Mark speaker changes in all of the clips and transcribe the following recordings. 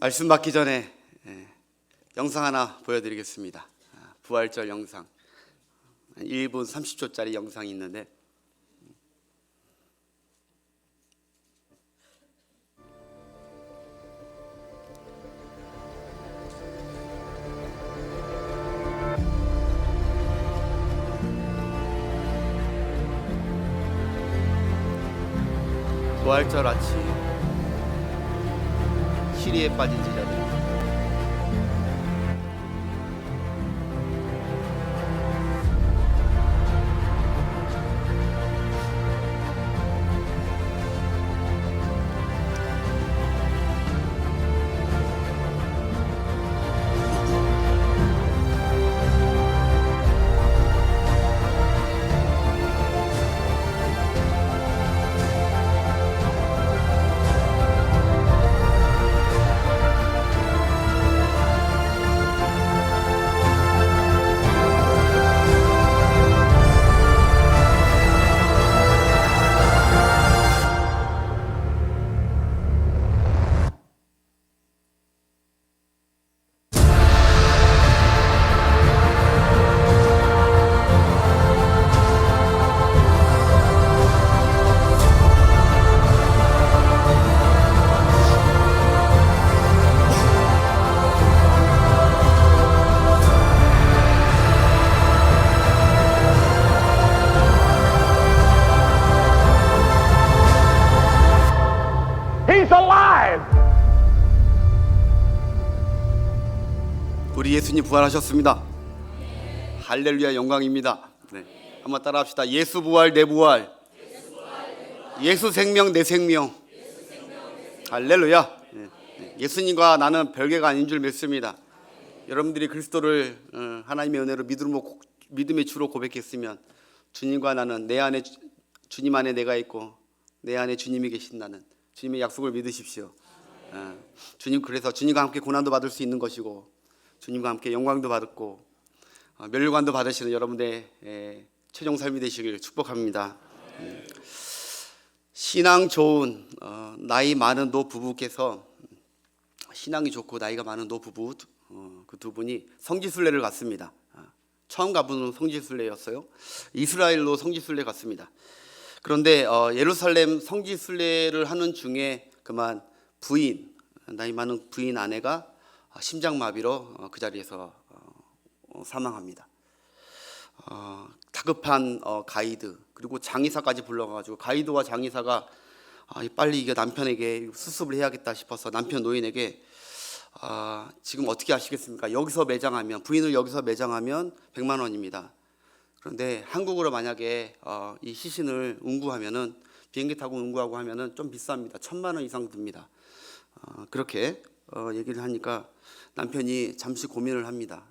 Speaker 1: 말씀 받기 전에 영상 하나 보여드리겠습니다. 부활절 영상 1분 30초짜리 영상이 있는데 부활절 아침 시리에 빠진 제자들, 우리 예수님 부활하셨습니다. 할렐루야, 영광입니다. 한번 따라합시다. 예수 부활 내 부활, 예수 생명 내 생명. 할렐루야. 예수님과 나는 별개가 아닌 줄 믿습니다. 여러분들이 그리스도를 하나님의 은혜로 믿음의 주로 고백했으면 주님과 나는 내 안에 주님 안에 내가 있고 내 안에 주님이 계신다는 주님의 약속을 믿으십시오. 주님, 그래서 주님과 함께 고난도 받을 수 있는 것이고 주님과 함께 영광도 받고 멸류관도 받으시는 여러분의 최종 삶이 되시길 축복합니다. 신앙 좋은 나이 많은 노부부께서, 신앙이 좋고 나이가 많은 노부부 그 두 분이 성지순례를 갔습니다. 처음 가보는 성지순례였어요. 이스라엘로 성지순례 갔습니다. 그런데 예루살렘 성지순례를 하는 중에 그만 나이 많은 부인 아내가 심장마비로 그 자리에서 사망합니다. 다급한 가이드 그리고 장의사까지 불러가지고 가이드와 장의사가 빨리 이게 남편에게 수습을 해야겠다 싶어서 남편 노인에게 지금 어떻게 하시겠습니까? 부인을 여기서 매장하면 100만 원입니다. 그런데 한국으로 만약에 이 시신을 운구하면은 비행기 타고 운구하고 하면은 좀 비쌉니다. 1,000만 원 이상 듭니다. 그렇게 얘기를 하니까 남편이 잠시 고민을 합니다.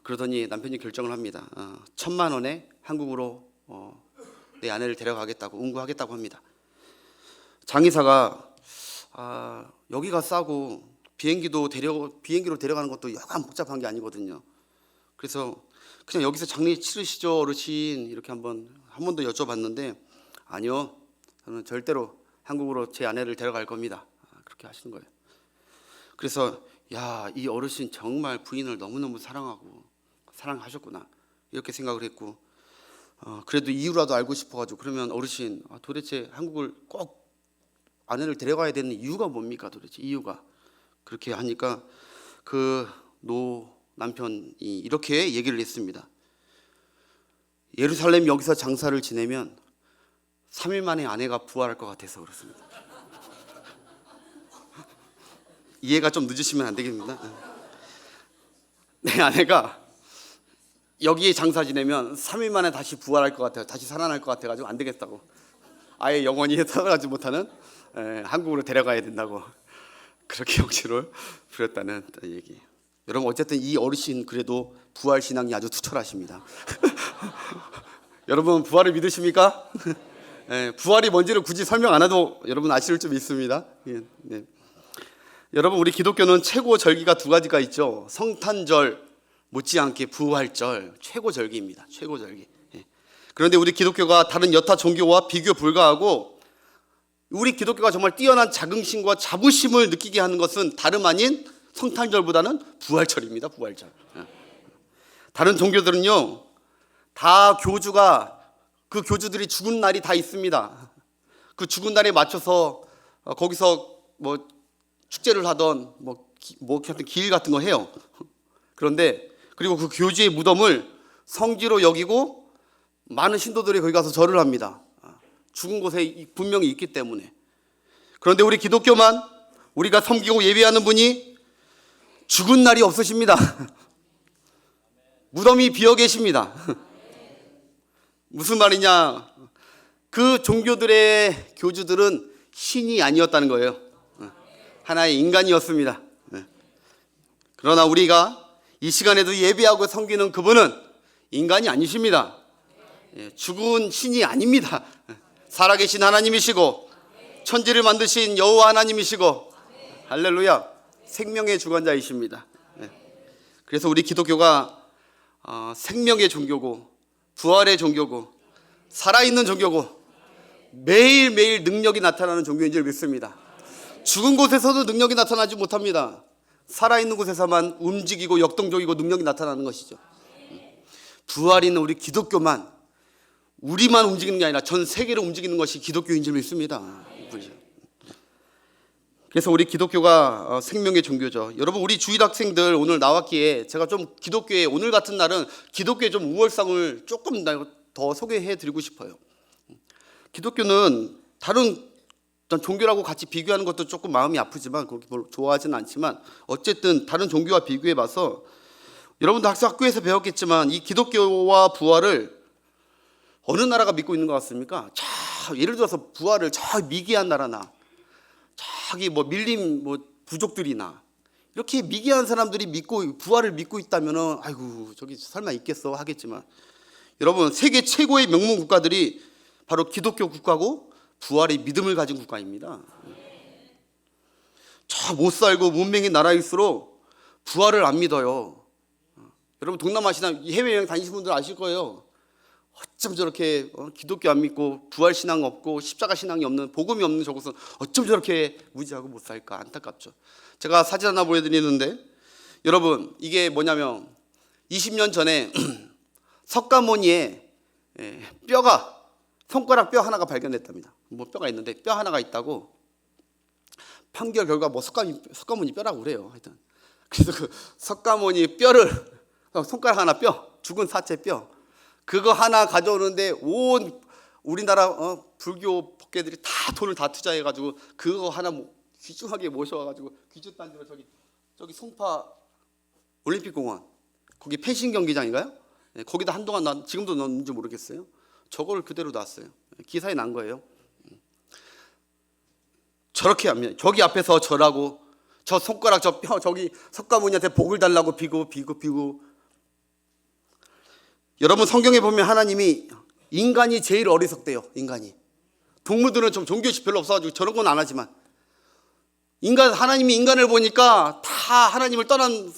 Speaker 1: 그러더니 남편이 결정을 합니다. 1,000만 원에 한국으로 내 아내를 데려가겠다고, 운구하겠다고 합니다. 장의사가 여기가 싸고 비행기로 데려가는 것도 약간 복잡한 게 아니거든요. 그래서 그냥 여기서 장례 치르시죠 어르신, 이렇게 한 번 더 여쭤봤는데 아니요, 저는 절대로 한국으로 제 아내를 데려갈 겁니다. 그렇게 하시는 거예요. 그래서 이 어르신 정말 부인을 너무너무 사랑하셨구나 이렇게 생각을 했고, 그래도 이유라도 알고 싶어가지고 그러면 어르신 도대체 한국을 꼭 아내를 데려가야 되는 이유가 뭡니까 도대체 이유가, 그렇게 하니까 그 남편이 이렇게 얘기를 했습니다. 예루살렘 여기서 장사를 지내면 3일 만에 아내가 부활할 것 같아서 그렇습니다. 이해가 좀 늦으시면 안 되겠습니다. 내 아내가 여기에 장사 지내면 3일 만에 다시 부활할 것 같아요. 다시 살아날 것 같아가지고 안 되겠다고, 아예 영원히 살아가지 못하는 한국으로 데려가야 된다고 그렇게 억지로 부렸다는 얘기. 여러분, 어쨌든 이 어르신 그래도 부활 신앙이 아주 투철하십니다. 여러분, 부활을 믿으십니까? 부활이 뭔지를 굳이 설명 안 해도 여러분 아실 줄 믿습니다. 네. 여러분, 우리 기독교는 최고 절기가 두 가지가 있죠. 성탄절 못지않게 부활절, 최고 절기입니다. 최고 절기. 그런데 우리 기독교가 다른 여타 종교와 비교 불가하고 우리 기독교가 정말 뛰어난 자긍심과 자부심을 느끼게 하는 것은 다름 아닌 성탄절보다는 부활절입니다. 부활절. 다른 종교들은요, 다 교주가, 그 교주들이 죽은 날이 다 있습니다. 그 죽은 날에 맞춰서 거기서 뭐 축제를 하던 하여튼 기일 같은 거 해요. 그런데 그리고 그 교주의 무덤을 성지로 여기고 많은 신도들이 거기 가서 절을 합니다. 죽은 곳에 분명히 있기 때문에. 그런데 우리 기독교만, 우리가 섬기고 예배하는 분이 죽은 날이 없으십니다. 무덤이 비어 계십니다. 무슨 말이냐? 그 종교들의 교주들은 신이 아니었다는 거예요. 하나의 인간이었습니다. 그러나 우리가 이 시간에도 예배하고 섬기는 그분은 인간이 아니십니다. 죽은 신이 아닙니다. 살아계신 하나님이시고 천지를 만드신 여호와 하나님이시고, 할렐루야, 생명의 주관자이십니다. 그래서 우리 기독교가 생명의 종교고 부활의 종교고 살아있는 종교고 매일매일 능력이 나타나는 종교인 줄 믿습니다. 죽은 곳에서도 능력이 나타나지 못합니다. 살아있는 곳에서만 움직이고 역동적이고 능력이 나타나는 것이죠. 부활 있는 우리 기독교만, 우리만 움직이는 게 아니라 전 세계를 움직이는 것이 기독교인 줄 믿습니다. 그래서 우리 기독교가 생명의 종교죠. 여러분, 우리 주일학생들 오늘 나왔기에 제가 좀 기독교의, 오늘 같은 날은 기독교의 좀 우월성을 조금 더 소개해 드리고 싶어요. 기독교는 다른 종교라고 같이 비교하는 것도 조금 마음이 아프지만, 그렇게 별로 좋아하지는 않지만, 어쨌든 다른 종교와 비교해 봐서 여러분도 학교에서 배웠겠지만 이 기독교와 부활을 어느 나라가 믿고 있는 것 같습니까? 예를 들어서 부활을 저 미개한 나라나 자기 밀림 부족들이나 이렇게 미개한 사람들이 믿고 부활을 믿고 있다면은 아이고 저기 설마 있겠어 하겠지만, 여러분, 세계 최고의 명문 국가들이 바로 기독교 국가고 부활의 믿음을 가진 국가입니다. 저 못 살고 문명의 나라일수록 부활을 안 믿어요. 여러분, 동남아시나 해외여행 다니신 분들 아실 거예요. 어쩜 저렇게 기독교 안 믿고 부활 신앙 없고 십자가 신앙이 없는, 복음이 없는 저곳은 어쩜 저렇게 무지하고 못 살까, 안타깝죠. 제가 사진 하나 보여드리는데, 여러분, 이게 뭐냐면 20년 전에 석가모니에 뼈가, 손가락 뼈 하나가 발견됐답니다. 뼈가 있는데 뼈 하나가 있다고 판결 결과 석가모니 뼈라고 그래요. 하여튼 그래서 그 석가모니 뼈를, 손가락 하나 뼈, 죽은 사체 뼈, 그거 하나 가져오는데 온 우리나라 불교 법계들이 다 돈을 다 투자해가지고 그거 하나 귀중하게 모셔와가지고 귀주단지로 저기 송파 올림픽공원, 거기 펜싱 경기장인가요? 거기다 한동안 지금도 넣는지 모르겠어요. 저걸 그대로 놨어요. 기사에 난 거예요. 저렇게 합니다. 저기 앞에서 절하고, 저 손가락 저 뼈 저기 석가모니한테 복을 달라고 비고. 여러분, 성경에 보면 하나님이 인간이 제일 어리석대요. 인간이. 동물들은 좀 종교의식 별로 없어가지고 저런 건 안 하지만, 하나님이 인간을 보니까 다 하나님을 떠난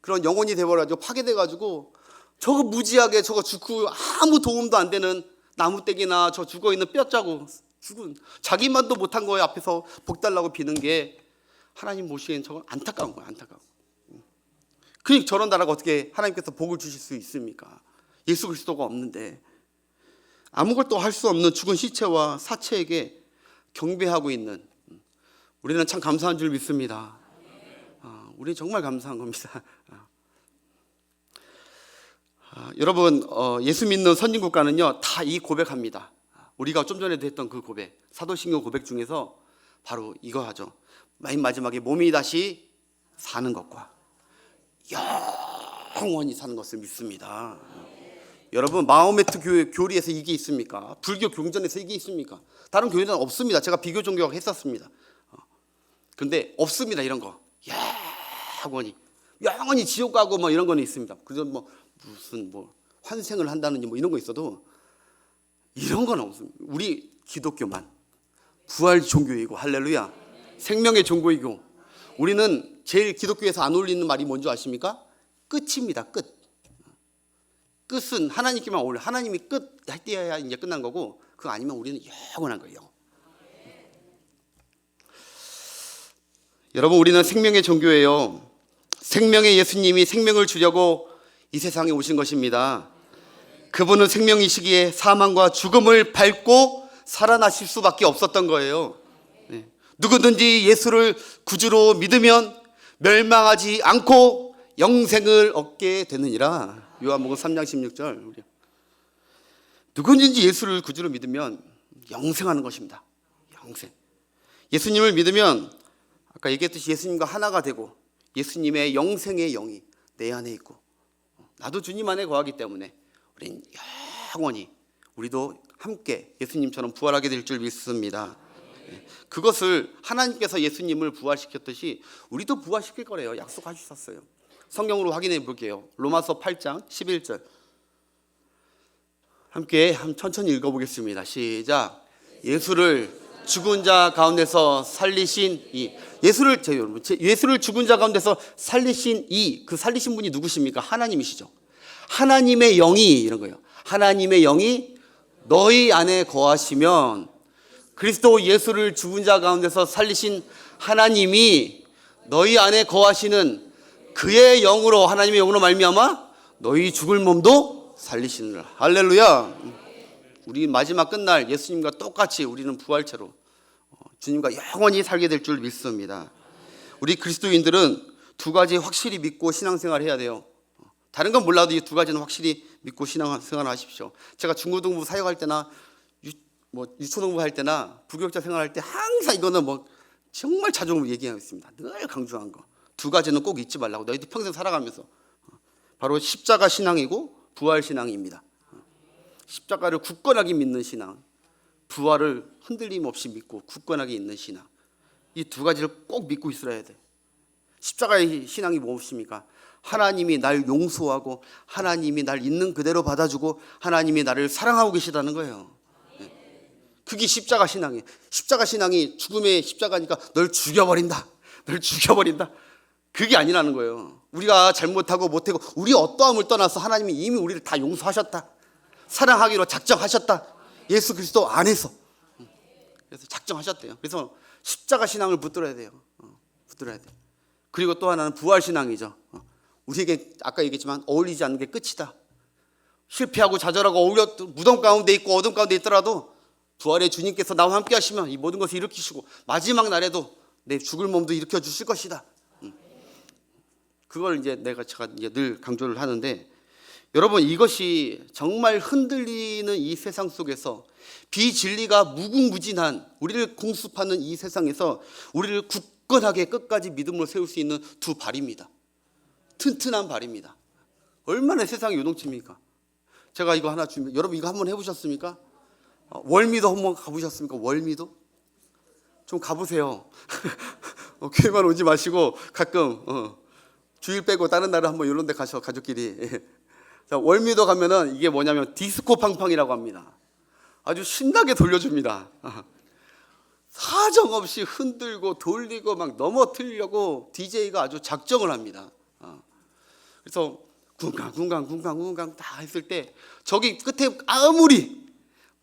Speaker 1: 그런 영혼이 돼버려가지고 파괴돼가지고 저거 무지하게 저거 죽고 아무 도움도 안 되는 나무떼기나 저 죽어있는 뼈자국, 죽은 자기만도 못한 거에 앞에서 복 달라고 비는 게 하나님 보시기엔 저건 안타까운 거예요. 안타까운. 그러니까 저런 나라가 어떻게 하나님께서 복을 주실 수 있습니까? 예수 그리스도가 없는데. 아무것도 할 수 없는 죽은 시체와 사체에게 경배하고 있는, 우리는 참 감사한 줄 믿습니다. 우리는 정말 감사한 겁니다. 여러분, 예수 믿는 선진국가는요 다 이 고백합니다. 우리가 좀 전에도 했던 그 고백, 사도신경 고백 중에서 바로 이거 하죠. 맨 마지막에 몸이 다시 사는 것과 영원히 사는 것을 믿습니다. 여러분, 마호메트 교리에서 이게 있습니까? 불교 경전에서 이게 있습니까? 다른 교회는 없습니다. 제가 비교 종교학 했었습니다. 그런데 없습니다. 이런 거. 영원히 지옥 가고 이런 거는 있습니다. 그저 무슨 환생을 한다는지 이런 거 있어도 이런 건 없습니다. 우리 기독교만 부활 종교이고, 할렐루야, 생명의 종교이고, 우리는 제일 기독교에서 안 어울리는 말이 뭔지 아십니까? 끝입니다. 끝은 하나님께만 어울려. 하나님이 끝 할 때야 이제 끝난 거고, 그거 아니면 우리는 영원한 거예요. 여러분, 우리는 생명의 종교예요. 생명의 예수님이 생명을 주려고 이 세상에 오신 것입니다. 그분은 생명이시기에 사망과 죽음을 밟고 살아나실 수밖에 없었던 거예요. 누구든지 예수를 구주로 믿으면 멸망하지 않고 영생을 얻게 되느니라. 요한복음 3장 16절. 누구든지 예수를 구주로 믿으면 영생하는 것입니다. 영생. 예수님을 믿으면 아까 얘기했듯이 예수님과 하나가 되고 예수님의 영생의 영이 내 안에 있고 나도 주님 안에 거하기 때문에 우린 영원히 우리도 함께 예수님처럼 부활하게 될 줄 믿습니다. 그것을 하나님께서 예수님을 부활시켰듯이 우리도 부활시킬 거래요. 약속하셨어요. 성경으로 확인해 볼게요. 로마서 8장 11절. 함께 천천히 읽어보겠습니다. 시작. 예수를 죽은 자 가운데서 살리신 이 예수를 죽은 자 가운데서 살리신 이 그 살리신 분이 누구십니까? 하나님이시죠. 하나님의 영이 이런 거예요. 하나님의 영이 너희 안에 거하시면 그리스도 예수를 죽은 자 가운데서 살리신 하나님이 너희 안에 거하시는 그의 영으로 하나님의 영으로 말미암아 너희 죽을 몸도 살리시느라. 할렐루야. 우리 마지막 끝날 예수님과 똑같이 우리는 부활체로 주님과 영원히 살게 될 줄 믿습니다. 우리 그리스도인들은 두 가지 확실히 믿고 신앙생활 해야 돼요. 다른 건 몰라도 이 두 가지는 확실히 믿고 신앙생활 하십시오. 제가 중고등부 사역할 때나 유초등부 할 때나 부교육자 생활할 때 항상 이거는 정말 자주 얘기하고 있습니다. 늘 강조한 거. 두 가지는 꼭 잊지 말라고. 너희들 평생 살아가면서. 바로 십자가 신앙이고 부활 신앙입니다. 십자가를 굳건하게 믿는 신앙, 부활을 흔들림 없이 믿고 굳건하게 있는 신앙. 이 두 가지를 꼭 믿고 있어야 돼. 십자가의 신앙이 무엇입니까? 하나님이 날 용서하고 하나님이 날 있는 그대로 받아주고 하나님이 나를 사랑하고 계시다는 거예요. 그게 십자가 신앙이에요. 십자가 신앙이 죽음의 십자가니까 널 죽여버린다. 그게 아니라는 거예요. 우리가 잘못하고 못하고 우리 어떠함을 떠나서 하나님이 이미 우리를 다 용서하셨다. 사랑하기로 작정하셨다. 예수 그리스도 안에서. 그래서 작정하셨대요. 그래서 십자가 신앙을 붙들어야 돼요. 붙들어야 돼. 그리고 또 하나는 부활 신앙이죠. 우리에게 아까 얘기했지만 어울리지 않는 게 끝이다. 실패하고 좌절하고 무덤 가운데 있고 어둠 가운데 있더라도 부활의 주님께서 나와 함께 하시면 이 모든 것을 일으키시고 마지막 날에도 내 죽을 몸도 일으켜 주실 것이다. 그걸 제가 늘 강조를 하는데, 여러분, 이것이 정말 흔들리는 이 세상 속에서 비진리가 무궁무진한 우리를 공습하는 이 세상에서 우리를 굳건하게 끝까지 믿음으로 세울 수 있는 두 발입니다. 튼튼한 발입니다. 얼마나 세상이 요동칩니까? 제가 이거 하나 준비. 여러분 이거 한번 해보셨습니까? 월미도 한번 가보셨습니까? 월미도? 좀 가보세요. 교회만 오지 마시고 가끔 주일 빼고 다른 날은 한번 이런 데 가셔, 가족끼리. 자, 월미도 가면은 이게 뭐냐면 디스코 팡팡이라고 합니다. 아주 신나게 돌려줍니다. 사정없이 흔들고 돌리고 막 넘어뜨리려고 DJ가 아주 작정을 합니다. 그래서 쿵쾅 다 했을 때 저기 끝에 아무리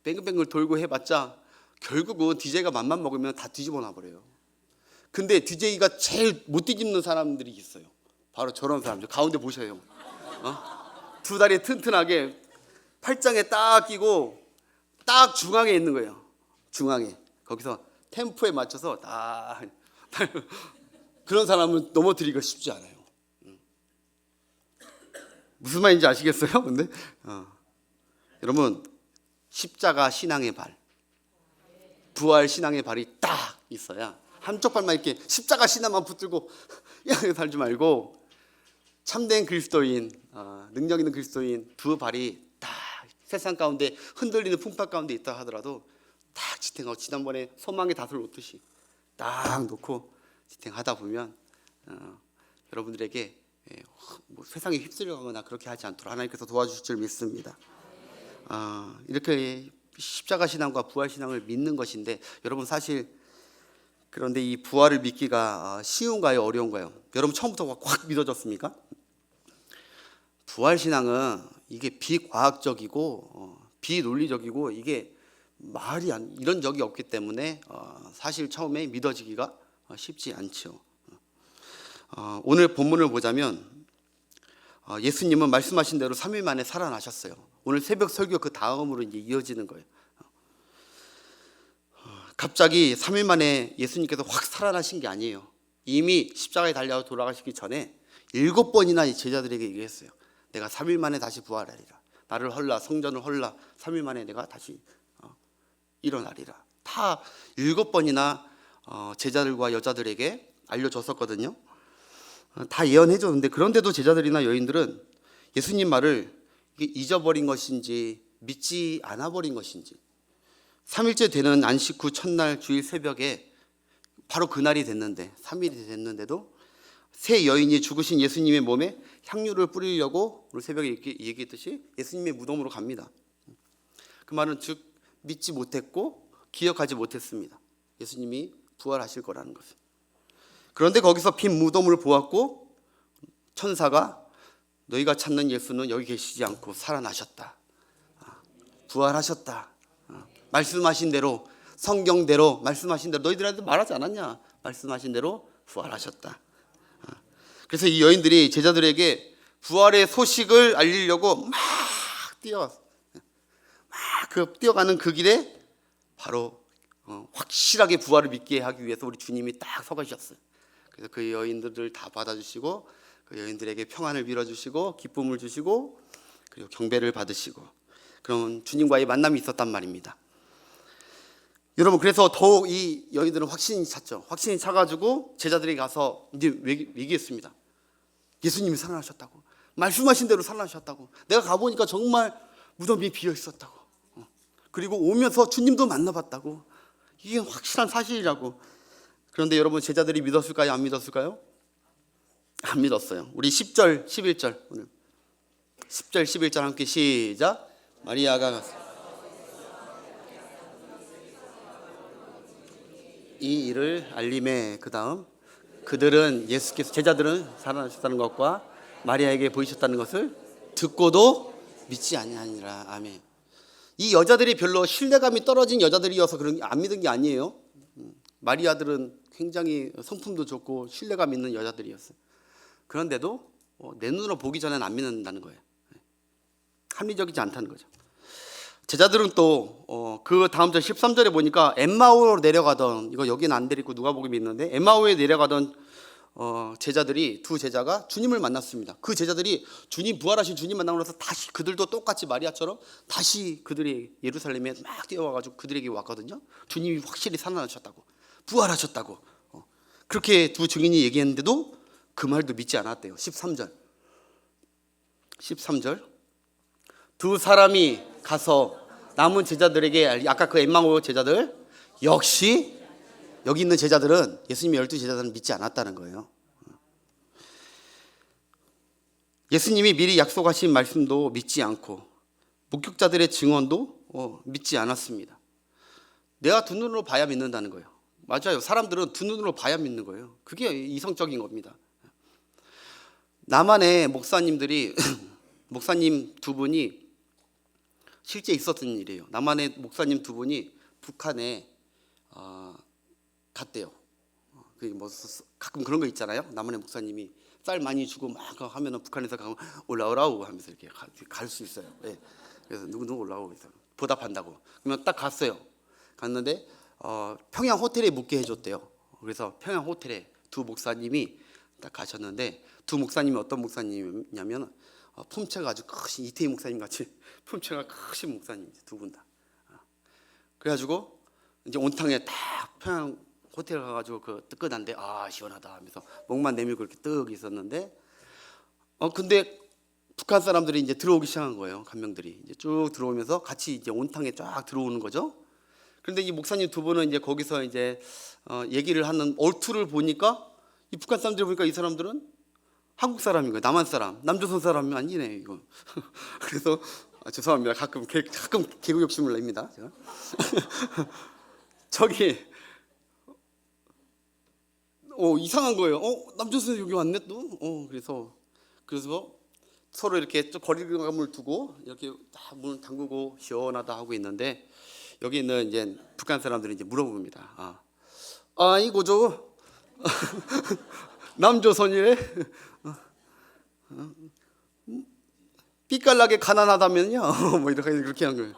Speaker 1: 뱅글뱅글 돌고 해봤자 결국은 DJ가 맘만 먹으면 다 뒤집어 놔버려요. 근데 DJ가 제일 못 뒤집는 사람들이 있어요. 바로 저런 사람들. 가운데 보셔요. 두 다리 튼튼하게 팔짱에 딱 끼고 딱 중앙에 있는 거예요. 중앙에. 거기서 템포에 맞춰서 딱 그런 사람은 넘어뜨리기가 쉽지 않아요. 무슨 말인지 아시겠어요? 근데 여러분, 십자가 신앙의 발, 부활 신앙의 발이 딱 있어야 한쪽 발만 이렇게 십자가 신앙만 붙들고 이렇게 살지 말고 참된 그리스도인, 능력 있는 그리스도인 두 발이 딱 세상 가운데 흔들리는 풍파 가운데 있다 하더라도 딱 지탱하고, 지난번에 소망의 닷을 놓듯이 딱 놓고 지탱하다 보면 여러분들에게 세상에 휩쓸려가거나 그렇게 하지 않도록 하나님께서 도와주실 줄 믿습니다. 이렇게 십자가 신앙과 부활 신앙을 믿는 것인데, 여러분 사실 그런데 이 부활을 믿기가 쉬운가요, 어려운가요? 여러분 처음부터 확 믿어졌습니까? 부활 신앙은 이게 비과학적이고 비논리적이고 이게 이런 적이 없기 때문에 사실 처음에 믿어지기가 쉽지 않죠. 오늘 본문을 보자면 예수님은 말씀하신 대로 3일 만에 살아나셨어요. 오늘 새벽 설교 그 다음으로 이제 이어지는 거예요. 갑자기 3일 만에 예수님께서 확 살아나신 게 아니에요. 이미 십자가에 달려 돌아가시기 전에 7번이나 제자들에게 얘기했어요. 내가 3일 만에 다시 부활하리라. 나를 헐라, 성전을 헐라. 3일 만에 내가 다시 일어나리라. 다 7번이나 제자들과 여자들에게 알려줬었거든요. 다 예언해 줬는데, 그런데도 제자들이나 여인들은 예수님 말을 잊어버린 것인지 믿지 않아 버린 것인지, 3일째 되는 안식 후 첫날 주일 새벽에 바로 그날이 됐는데, 3일이 됐는데도 세 여인이 죽으신 예수님의 몸에 향유를 뿌리려고 오늘 새벽에 얘기했듯이 예수님의 무덤으로 갑니다. 그 말은 즉 믿지 못했고 기억하지 못했습니다. 예수님이 부활하실 거라는 것을. 그런데 거기서 빈 무덤을 보았고 천사가 너희가 찾는 예수는 여기 계시지 않고 살아나셨다. 부활하셨다. 말씀하신 대로, 성경대로 말씀하신 대로, 너희들한테 말하지 않았냐? 말씀하신 대로 부활하셨다. 그래서 이 여인들이 제자들에게 부활의 소식을 알리려고 막 뛰어가는 그 길에 바로 확실하게 부활을 믿게 하기 위해서 우리 주님이 딱 서 계셨어요. 그래서 그 여인들을 다 받아주시고 그 여인들에게 평안을 빌어주시고 기쁨을 주시고 그리고 경배를 받으시고 그런 주님과의 만남이 있었단 말입니다. 여러분, 그래서 더욱 이 여인들은 확신이 찼죠. 확신이 차가지고 제자들이 가서 이제 얘기했습니다. 예수님이 살아나셨다고, 말씀하신 대로 살아나셨다고, 내가 가보니까 정말 무덤이 비어 있었다고, 그리고 오면서 주님도 만나봤다고, 이게 확실한 사실이라고. 그런데 여러분, 제자들이 믿었을까요? 안 믿었을까요? 안 믿었어요. 우리 10절 11절 오늘 10절 11절 함께 시작. 마리아가 이 일을 알림해 그 다음 그들은 예수께서, 제자들은 살아나셨다는 것과 마리아에게 보이셨다는 것을 듣고도 믿지 아니하니라. 아멘. 이 여자들이 별로 신뢰감이 떨어진 여자들이어서 그런 게 안 믿은 게 아니에요. 마리아들은 굉장히 성품도 좋고 신뢰감 있는 여자들이었어요. 그런데도 내 눈으로 보기 전에는 안 믿는다는 거예요. 합리적이지 않다는 거죠. 제자들은 또 그 다음 절 13절에 보니까 엠마오로 내려가던, 이거 여기는 안 데리고 누가복음이 있는데 엠마오에 내려가던 제자들이, 두 제자가 주님을 만났습니다. 그 제자들이 주님, 부활하신 주님 만나고 나서 다시 그들도 똑같이 마리아처럼 다시 그들이 예루살렘에 막 뛰어와가지고 그들에게 왔거든요. 주님이 확실히 살아나셨다고, 부활하셨다고, 그렇게 두 증인이 얘기했는데도 그 말도 믿지 않았대요. 13절 두 사람이 가서 남은 제자들에게, 아까 그 엠마오 제자들, 역시 여기 있는 제자들은, 예수님의 12 제자들은 믿지 않았다는 거예요. 예수님이 미리 약속하신 말씀도 믿지 않고 목격자들의 증언도 믿지 않았습니다. 내가 두 눈으로 봐야 믿는다는 거예요. 맞아요. 사람들은 두 눈으로 봐야 믿는 거예요. 그게 이성적인 겁니다. 남한의 목사님들이 목사님 두 분이, 실제 있었던 일이에요. 남한의 목사님 두 분이 북한에 갔대요. 뭐 가끔 그런 거 있잖아요. 남한의 목사님이 쌀 많이 주고 막 하면은 북한에서 가면 올라오라고 하면서 이렇게 갈 수 있어요. 네. 그래서 누구 올라오고 있어요. 보답한다고. 그러면 딱 갔어요. 갔는데 평양 호텔에 묵게 해줬대요. 그래서 평양 호텔에 두 목사님이 딱 가셨는데, 두 목사님이 어떤 목사님이냐면 품체가 아주 크신, 이태희 목사님 같이 품체가 크신 목사님이죠. 두 분 다. 그래가지고 이제 온탕에 딱 평양 호텔 가가지고 그 뜨끈한데 시원하다 하면서 목만 내밀고 이렇게 뜨 있었는데, 근데 북한 사람들이 이제 들어오기 시작한 거예요. 간명들이 이제 쭉 들어오면서 같이 이제 온탕에 쫙 들어오는 거죠. 그런데 이 목사님 두 분은 이제 거기서 이제 얘기를 하는 얼투를 보니까, 이 북한 사람들이 보니까 이 사람들은 한국 사람인 거예요. 남한 사람, 남조선 사람이 아니네 이거. 그래서 죄송합니다. 가끔 개그 욕심을 냅니다. 제가. 저기 이상한 거예요. 남조선 여기 왔네 또. 그래서 서로 이렇게 좀 거리감을 두고 이렇게 다 문을 잠그고 시원하다 하고 있는데, 여기 있는 이제 북한 사람들이 이제 물어봅니다. 이거 남조선이래. 삐깔나게 가난하다면요. 뭐 이렇게 그렇게 한 거예요.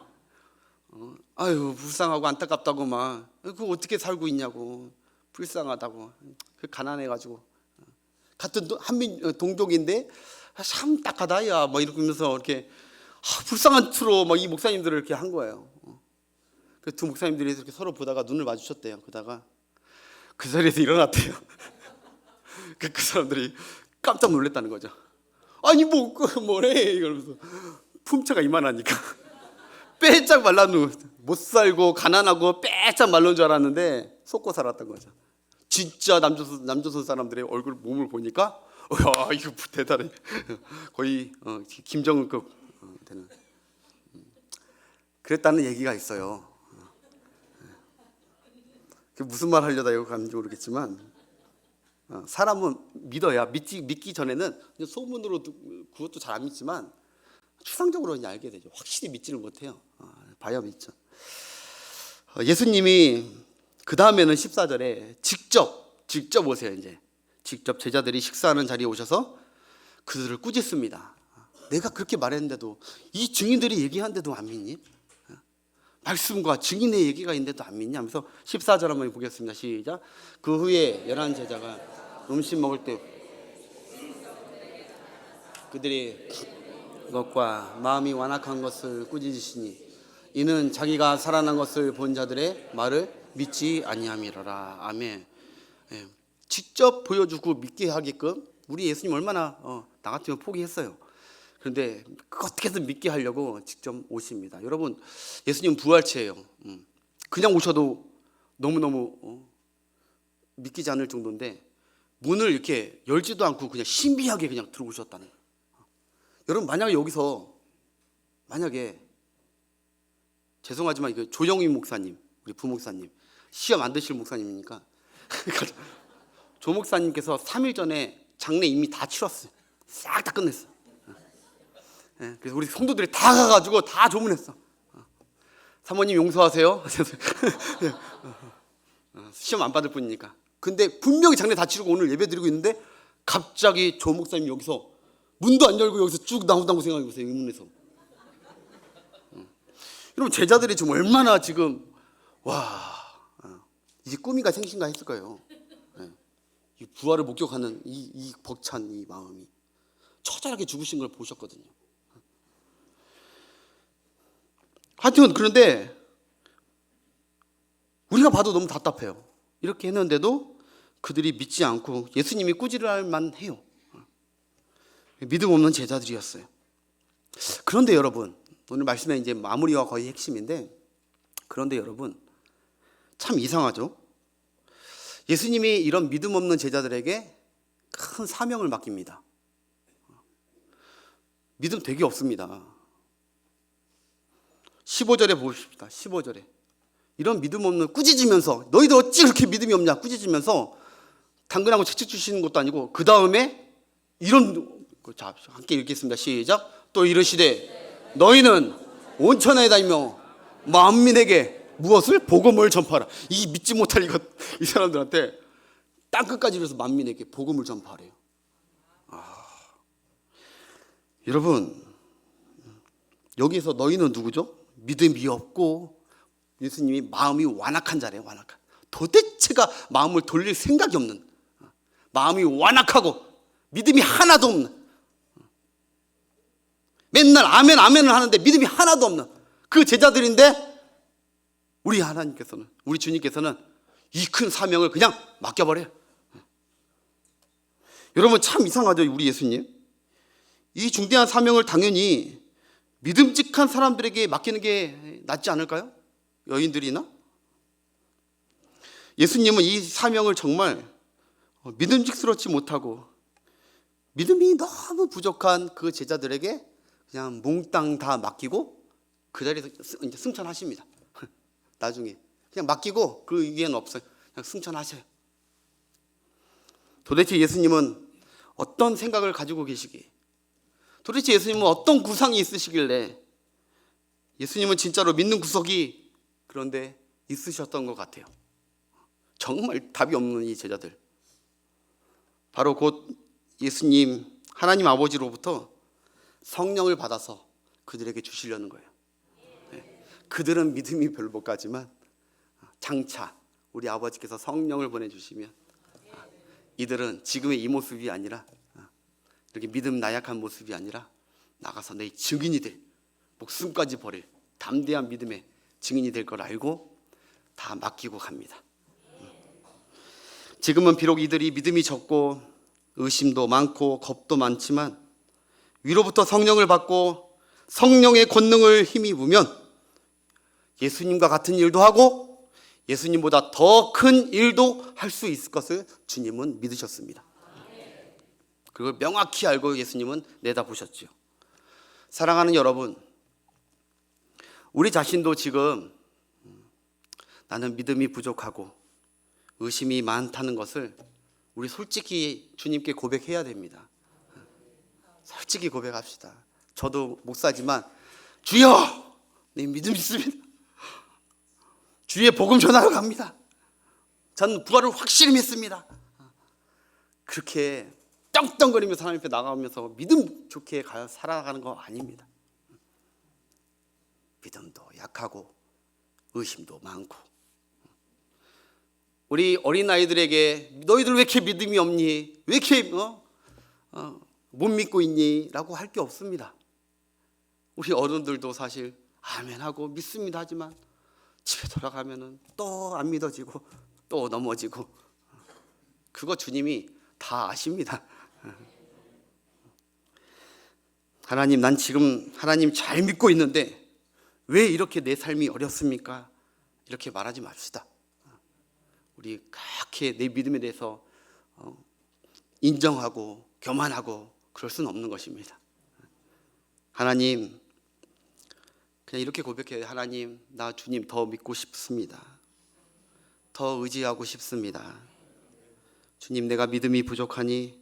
Speaker 1: 아유 불쌍하고 안타깝다고 막 그거 어떻게 살고 있냐고 불쌍하다고 그 가난해가지고 같은 한민 동족인데 참 딱하다야 뭐 이러면서 이렇게 불쌍한 투로 막 이 목사님들을 이렇게 한 거예요. 그 두 목사님들이 이렇게 서로 보다가 눈을 마주쳤대요. 그러다가 그 자리에서 일어났대요. 그 사람들이 깜짝 놀랐다는 거죠. 아니 뭐래 이러면서 품체가 이만하니까 빼짝 말라누 못 살고 가난하고 빼짝 말른 줄 알았는데 속고 살았던 거죠. 진짜 남조선 사람들의 얼굴 몸을 보니까 야 이거 대단해. 거의 김정은급 되는. 그랬다는 얘기가 있어요. 그게 무슨 말 하려다 이거 가는지 모르겠지만 사람은 믿어야 믿기 전에는 그냥 소문으로 그것도 잘 안 믿지만 추상적으로 이제 알게 되죠. 확실히 믿지를 못해요. 봐야 믿죠. 예수님이 그 다음에는 14절에 직접 오세요. 이제 직접 제자들이 식사하는 자리에 오셔서 그들을 꾸짖습니다. 내가 그렇게 말했는데도 이 증인들이 얘기하는데도 안 믿니? 말씀과 증인의 얘기가 있는데도 안 믿냐 하면서 14절 한번 보겠습니다. 시작. 그 후에 11 제자가 음식 먹을 때 그들이 그것과 마음이 완악한 것을 꾸짖으시니 이는 자기가 살아난 것을 본 자들의 말을 믿지 아니함이로라. 아멘. 예. 직접 보여주고 믿게 하게끔 우리 예수님 얼마나 나 같으면 포기했어요. 그런데 어떻게든 믿게 하려고 직접 오십니다. 여러분 예수님 부활체예요. 그냥 오셔도 너무너무 믿기지 않을 정도인데 문을 이렇게 열지도 않고 그냥 신비하게 그냥 들어오셨다는 거예요. 여러분 만약에 여기서 죄송하지만 이거 조영희 목사님 우리 부목사님 시험 안 드실 목사님이니까 조 목사님께서 3일 전에 장례 이미 다 치렀어요. 싹 다 끝냈어. 그래서 우리 성도들이 다 가가지고 다 조문했어. 사모님 용서하세요. 시험 안 받을 뿐이니까. 근데 분명히 장례 다 치르고 오늘 예배 드리고 있는데 갑자기 조 목사님 여기서 문도 안 열고 여기서 쭉 나온다고 생각해 보세요. 의문에서. 여러분 제자들이 지금 얼마나 지금 이제 꿈인가 생신가 했을 거예요. 이 부활을 목격하는 이 벅찬 이 마음이 처절하게 죽으신 걸 보셨거든요. 하여튼 그런데 우리가 봐도 너무 답답해요. 이렇게 했는데도 그들이 믿지 않고 예수님이 꾸짖을 만해요. 믿음 없는 제자들이었어요. 그런데 여러분 오늘 말씀의 이제 마무리와 거의 핵심인데 그런데 여러분 참 이상하죠. 예수님이 이런 믿음 없는 제자들에게 큰 사명을 맡깁니다. 믿음 되게 없습니다. 15절에 보십시다. 15절에 이런 믿음 없는 꾸짖으면서 너희들 어찌 그렇게 믿음이 없냐 꾸짖으면서 당근하고 채찍 주시는 것도 아니고 그 다음에 이런 자 함께 읽겠습니다. 시작. 또 이르시되 너희는 온천에 다니며 만민에게 무엇을 복음을 전파하라. 이 믿지 못할 이 사람들한테 땅 끝까지 이르러서 만민에게 복음을 전파하래요. 여러분 여기서 너희는 누구죠? 믿음이 없고 예수님이 마음이 완악한 자래요. 완악한. 도대체가 마음을 돌릴 생각이 없는 마음이 완악하고 믿음이 하나도 없는 맨날 아멘 아멘을 하는데 믿음이 하나도 없는 그 제자들인데 우리 하나님께서는 우리 주님께서는 이 큰 사명을 그냥 맡겨버려요. 여러분 참 이상하죠. 우리 예수님 이 중대한 사명을 당연히 믿음직한 사람들에게 맡기는 게 낫지 않을까요? 여인들이나? 예수님은 이 사명을 정말 믿음직스럽지 못하고 믿음이 너무 부족한 그 제자들에게 그냥 몽땅 다 맡기고 그 자리에서 이제 승천하십니다. 나중에 그냥 맡기고 그 위에는 없어요. 그냥 승천하셔요. 도대체 예수님은 어떤 생각을 가지고 계시기에 도대체 예수님은 어떤 구상이 있으시길래 예수님은 진짜로 믿는 구석이 그런데 있으셨던 것 같아요. 정말 답이 없는 이 제자들 바로 곧 예수님 하나님 아버지로부터 성령을 받아서 그들에게 주시려는 거예요. 그들은 믿음이 별로 못 가지만 장차 우리 아버지께서 성령을 보내주시면 이들은 지금의 이 모습이 아니라, 이렇게 믿음 나약한 모습이 아니라 나가서 내 증인이 될, 목숨까지 버릴 담대한 믿음의 증인이 될 걸 알고 다 맡기고 갑니다. 지금은 비록 이들이 믿음이 적고 의심도 많고 겁도 많지만 위로부터 성령을 받고 성령의 권능을 힘입으면 예수님과 같은 일도 하고 예수님보다 더 큰 일도 할 수 있을 것을 주님은 믿으셨습니다. 그걸 명확히 알고 예수님은 내다보셨죠. 사랑하는 여러분, 우리 자신도 지금 나는 믿음이 부족하고 의심이 많다는 것을 우리 솔직히 주님께 고백해야 됩니다. 솔직히 고백합시다. 저도 목사지만 주여, 내 믿음 있습니다. 주의 복음 전하러 갑니다. 저는 부활을 확실히 믿습니다. 그렇게 떵떵거리면서 하나님 앞에 나가면서 믿음 좋게 살아가는 거 아닙니다. 믿음도 약하고 의심도 많고. 우리 어린아이들에게 너희들 왜 이렇게 믿음이 없니? 왜 이렇게 못 믿고 있니? 라고 할 게 없습니다. 우리 어른들도 사실 아멘하고 믿습니다 하지만 집에 돌아가면은 또 안 믿어지고 또 넘어지고, 그거 주님이 다 아십니다. 하나님, 난 지금 하나님 잘 믿고 있는데 왜 이렇게 내 삶이 어렵습니까? 이렇게 말하지 맙시다. 우리 그렇게 내 믿음에 대해서 인정하고 교만하고 그럴 수는 없는 것입니다. 하나님, 그냥 이렇게 고백해요. 하나님, 나 주님 더 믿고 싶습니다. 더 의지하고 싶습니다. 주님, 내가 믿음이 부족하니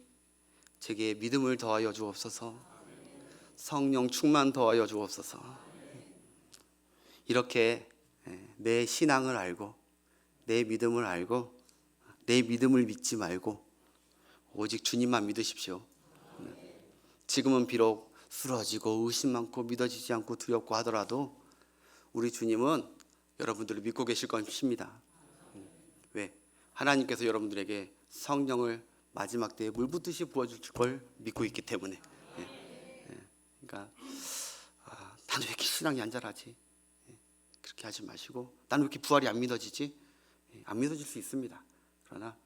Speaker 1: 제게 믿음을 더하여 주옵소서. 성령 충만 더하여 주옵소서. 이렇게 내 신앙을 알고 내 믿음을 알고 내 믿음을 믿지 말고 오직 주님만 믿으십시오. 지금은 비록 쓰러지고 의심 많고 믿어지지 않고 두렵고 하더라도 우리 주님은 여러분들을 믿고 계실 것입니다. 왜? 하나님께서 여러분들에게 성령을 마지막 때에 물 붓듯이 부어줄 걸 믿고 있기 때문에. 그러니까 나는 왜 이렇게 신앙이 안 자라지? 그렇게 하지 마시고, 나는 왜 이렇게 부활이 안 믿어지지? 안 믿어질 수 있습니다. 그러나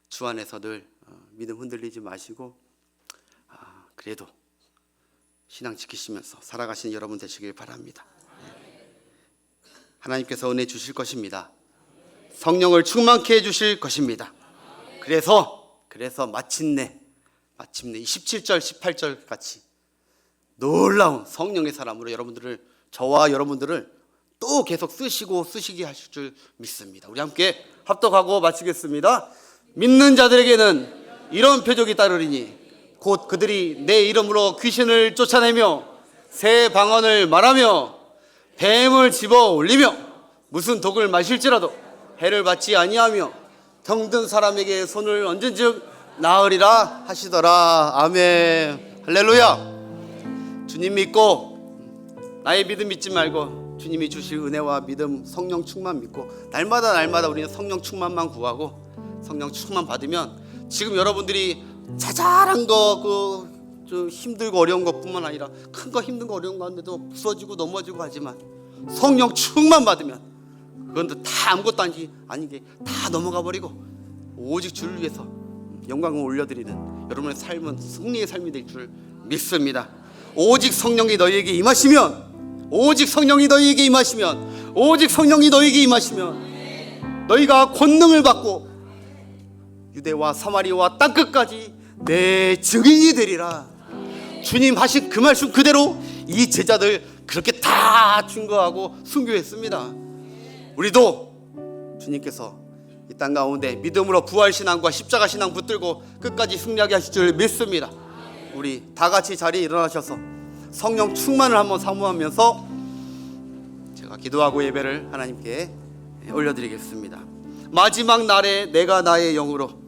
Speaker 1: 주 안에서 늘 믿음 흔들리지 마시고 그래도 신앙 지키시면서 살아가시는 여러분 되시길 바랍니다. 하나님께서 은혜 주실 것입니다. 성령을 충만케 해주실 것입니다. 그래서 마침내 17절 18절 같이 놀라운 성령의 사람으로 저와 여러분들을 또 계속 쓰시게 하실 줄 믿습니다. 우리 함께 합독하고 마치겠습니다. 믿는 자들에게는 이런 표적이 따르리니 곧 그들이 내 이름으로 귀신을 쫓아내며 새 방언을 말하며 뱀을 집어 올리며 무슨 독을 마실지라도 해를 받지 아니하며 병든 사람에게 손을 얹은즉 나으리라 하시더라. 아멘. 할렐루야. 주님 믿고 나의 믿음 믿지 말고 주님이 주실 은혜와 믿음, 성령 충만 믿고 날마다 우리는 성령 충만만 구하고 성령 충만 받으면 지금 여러분들이 자잘한 거 좀 힘들고 어려운 것뿐만 아니라 큰 거 힘든 거 어려운 거 하는데도 부서지고 넘어지고 하지만 성령 충만 받으면 그건 다 아무것도 아니게 다 넘어가 버리고 오직 주를 위해서 영광을 올려드리는 여러분의 삶은 승리의 삶이 될 줄 믿습니다. 오직 성령이 너희에게 임하시면 너희가 권능을 받고 유대와 사마리아와 땅끝까지 내 증인이 되리라. 주님 하신 그 말씀 그대로 이 제자들 그렇게 다 증거하고 순교했습니다. 우리도 주님께서 이 땅 가운데 믿음으로 부활신앙과 십자가신앙 붙들고 끝까지 승리하게 하실 줄 믿습니다. 우리 다 같이 자리에 일어나셔서 성령 충만을 한번 사모하면서 제가 기도하고 예배를 하나님께 올려드리겠습니다. 마지막 날에 내가 나의 영으로